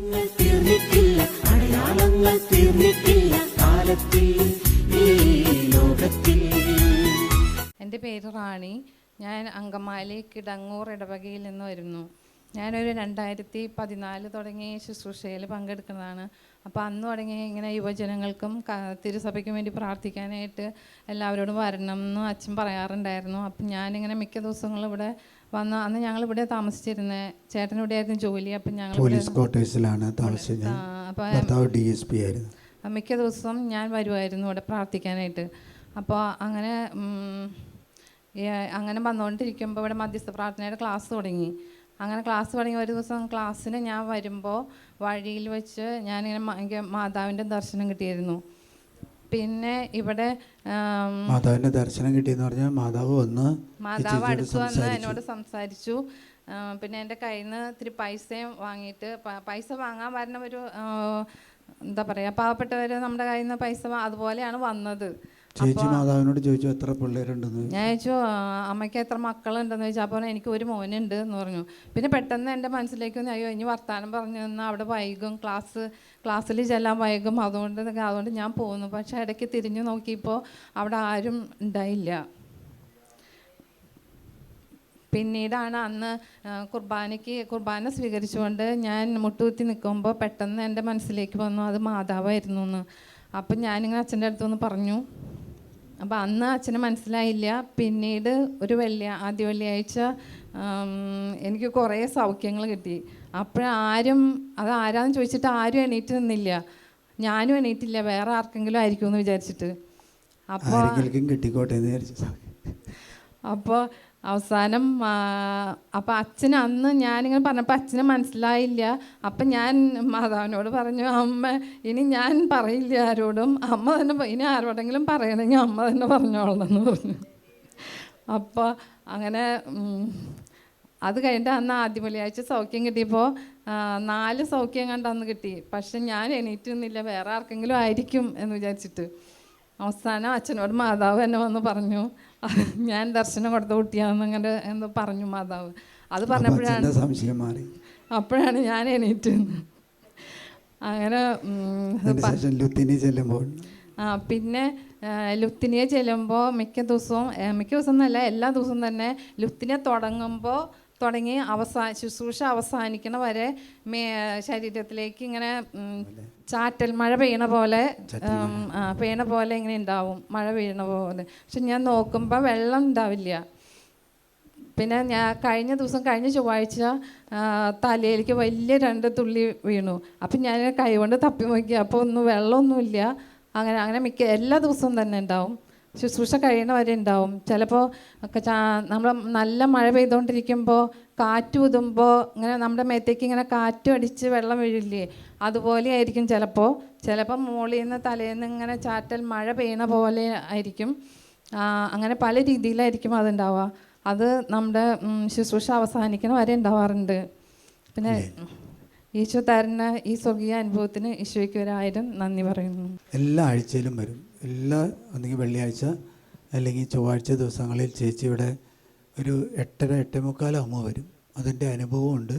എൻ്റെ പേര് റാണി. ഞാൻ അങ്കമാലി കിടങ്ങൂർ ഇടവകയിൽ നിന്ന് വരുന്നു. ഞാനൊരു 2014 തുടങ്ങി ശുശ്രൂഷയിൽ പങ്കെടുക്കുന്നതാണ്. അപ്പോൾ അന്ന് തുടങ്ങി ഇങ്ങനെ യുവജനങ്ങൾക്കും തിരുസഭയ്ക്കും വേണ്ടി പ്രാർത്ഥിക്കാനായിട്ട് എല്ലാവരോടും വരണം എന്ന് അച്ഛൻ പറയാറുണ്ടായിരുന്നു. അപ്പം ഞാനിങ്ങനെ മിക്ക ദിവസങ്ങളും ഇവിടെ വന്ന്, അന്ന് ഞങ്ങളിവിടെ താമസിച്ചിരുന്നത്, ചേട്ടനിവിടെ ആയിരുന്നു ജോലി. അപ്പം ഞങ്ങൾ പോലീസ് ക്വാർട്ടേഴ്സിലാണ് താമസിച്ചത്. മിക്ക ദിവസവും ഞാൻ വരുമായിരുന്നു ഇവിടെ പ്രാർത്ഥിക്കാനായിട്ട്. അപ്പോൾ അങ്ങനെ വന്നുകൊണ്ടിരിക്കുമ്പോൾ ഇവിടെ മധ്യസ്ഥ പ്രാർത്ഥനയുടെ ക്ലാസ് തുടങ്ങി. അങ്ങനെ ക്ലാസ് തുടങ്ങി ഒരു ദിവസം ക്ലാസ്സിന് ഞാൻ വരുമ്പോൾ വഴിയിൽ വെച്ച് എനിക്ക് മാതാവിൻ്റെ ദർശനം കിട്ടിയിരുന്നു. പിന്നെ ഇവിടെ മാതാവിൻ്റെ ദർശനം കിട്ടിയെന്ന് പറഞ്ഞാൽ മാതാവ് അടുത്ത് വന്ന് എന്നോട് സംസാരിച്ചു. പിന്നെ എൻ്റെ കയ്യിൽ നിന്ന് ഇത്തിരി പൈസയും വാങ്ങിയിട്ട്, പൈസ വാങ്ങാൻ വരണം ഒരു എന്താ പറയുക, പാവപ്പെട്ടവർ നമ്മുടെ കയ്യിൽ നിന്ന് പൈസ അതുപോലെയാണ് വന്നത്. ചേച്ചി മാതാവിനോട് ചോദിച്ചു എത്ര പിള്ളേരുണ്ടെന്ന്. ഞാൻ ചോദിച്ചു അമ്മയ്ക്ക് എത്ര മക്കളുണ്ടെന്ന് ചോദിച്ചാൽ അപ്പോൾ എനിക്ക് ഒരു മോനുണ്ട് എന്ന് പറഞ്ഞു. പിന്നെ പെട്ടെന്ന് എൻ്റെ മനസ്സിലേക്ക് വന്നു, അയ്യോ ഇനി വർത്താനം പറഞ്ഞു തന്നാൽ അവിടെ വൈകും, ക്ലാസ്സിൽ ചെല്ലാൻ വൈകും, അതുകൊണ്ട് ഞാൻ പോകുന്നു. പക്ഷേ ഇടയ്ക്ക് തിരിഞ്ഞു നോക്കിയപ്പോൾ അവിടെ ആരും ഉണ്ടായില്ല. പിന്നീടാണ് അന്ന് കുർബാന സ്വീകരിച്ചുകൊണ്ട് ഞാൻ മുട്ടുകുത്തി നിൽക്കുമ്പോൾ പെട്ടെന്ന് എൻ്റെ മനസ്സിലേക്ക് വന്നു അത് മാതാവായിരുന്നു എന്ന്. അപ്പം ഞാനിങ്ങനെ അച്ഛൻ്റെ അടുത്തൊന്ന് പറഞ്ഞു. അപ്പോൾ അന്ന് അച്ഛന് മനസ്സിലായില്ല. പിന്നീട് ഒരു ആദ്യ വെള്ളിയാഴ്ച എനിക്ക് കുറേ സൗഖ്യങ്ങൾ കിട്ടി. അപ്പോഴാരും അത് ആരാന്ന് ചോദിച്ചിട്ട് ആരും എണീറ്റ് നിന്നില്ല. ഞാനും എണീറ്റില്ല, വേറെ ആർക്കെങ്കിലും ആയിരിക്കും എന്ന് വിചാരിച്ചിട്ട്. അപ്പോൾ അവസാനം അപ്പം അച്ഛന് അന്ന് ഞാനിങ്ങനെ പറഞ്ഞപ്പോൾ അച്ഛന് മനസ്സിലായില്ല. അപ്പം ഞാൻ മാതാവിനോട് പറഞ്ഞു, അമ്മ ഇനി ഞാൻ പറയില്ല ആരോടും, അമ്മ തന്നെ ഇനി ആരോടെങ്കിലും പറയണമെങ്കിൽ അമ്മ തന്നെ പറഞ്ഞോളണം എന്ന് പറഞ്ഞു. അപ്പോൾ അങ്ങനെ അത് കഴിഞ്ഞിട്ട് അന്ന് ആദ്യ വെള്ളിയാഴ്ച സൗഖ്യം കിട്ടിയപ്പോൾ 4 സൗഖ്യം കണ്ട് അന്ന് കിട്ടി. പക്ഷെ ഞാൻ എണീറ്റുന്നില്ല, വേറെ ആർക്കെങ്കിലും ആയിരിക്കും എന്ന് വിചാരിച്ചിട്ട്. അവസാനം അച്ഛനോട് മാതാവ് എന്നെ വന്ന് പറഞ്ഞു, ഞാൻ ദർശനം കൊടുത്ത കുട്ടിയാണെന്നങ്ങനെ എന്തോ പറഞ്ഞു മാതാവ്. അത് അപ്പോഴാണ് ഞാൻ എണീറ്റ്. അങ്ങനെ പിന്നെ ലുത്തിനിയെ ചെല്ലുമ്പോൾ മിക്ക ദിവസം എന്നല്ല എല്ലാ ദിവസവും തന്നെ ലുത്തിനിയെ തുടങ്ങി ശുശ്രൂഷ അവസാനിക്കണ വരെ ശരീരത്തിലേക്ക് ഇങ്ങനെ ചാറ്റൽ മഴ പെയ്യണ പോലെ ഇങ്ങനെ ഉണ്ടാവും, മഴ പെയ്യണ പോലെ. പക്ഷെ ഞാൻ നോക്കുമ്പോൾ വെള്ളം ഉണ്ടാവില്ല. പിന്നെ കഴിഞ്ഞ ചൊവ്വാഴ്ച തലയിലേക്ക് വലിയ 2 തുള്ളി വീണു. അപ്പം ഞാൻ കൈകൊണ്ട് തപ്പി നോക്കി, അപ്പോൾ വെള്ളമൊന്നുമില്ല. അങ്ങനെ എല്ലാ ദിവസവും തന്നെ ഉണ്ടാവും, ശുശ്രൂഷ കഴിയണ വരെ ഉണ്ടാവും. ചിലപ്പോൾ നമ്മൾ നല്ല മഴ പെയ്തുകൊണ്ടിരിക്കുമ്പോൾ കാറ്റ് ഊതുമ്പോൾ ഇങ്ങനെ നമ്മുടെ മേത്തേക്ക് ഇങ്ങനെ കാറ്റും അടിച്ച് വെള്ളം വീഴില്ലേ, അതുപോലെ ആയിരിക്കും ചിലപ്പോൾ മുകളിൽ നിന്ന് തലേന്ന് ഇങ്ങനെ ചാറ്റൽ മഴ പെയ്യണ പോലെ ആയിരിക്കും. അങ്ങനെ പല രീതിയിലായിരിക്കും അതുണ്ടാവുക. അത് നമ്മുടെ ശുശ്രൂഷ അവസാനിക്കണ വരെ ഉണ്ടാവാറുണ്ട്. പിന്നെ ഈശോ തരുന്ന ഈ സ്വർഗീയ അനുഭവത്തിന് ഈശോയ്ക്ക് 1000 നന്ദി പറയുന്നു. എല്ലാ ആഴ്ചയിലും വരും, ഒന്നെങ്കിൽ വെള്ളിയാഴ്ച അല്ലെങ്കിൽ ചൊവ്വാഴ്ച ദിവസങ്ങളിൽ ചേച്ചിയുടെ ഒരു 8:30 8:45 ആകുമ്പോൾ വരും. അതിൻ്റെ അനുഭവമുണ്ട്.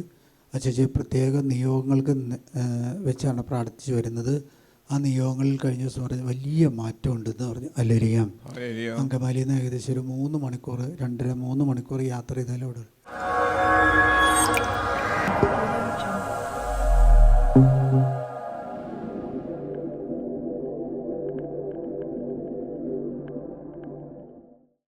ആ ചേച്ചി പ്രത്യേക നിയോഗങ്ങൾക്ക് വെച്ചാണ് പ്രാർത്ഥിച്ചു വരുന്നത്. ആ നിയോഗങ്ങളിൽ കഴിഞ്ഞ ദിവസം പറഞ്ഞ് വലിയ മാറ്റം ഉണ്ടെന്ന് പറഞ്ഞു. അല്ലരിയാം അങ്കമാലിയിൽ നിന്ന് ഏകദേശം ഒരു 3 മണിക്കൂർ 2.5-3 മണിക്കൂർ യാത്ര ചെയ്താലോട്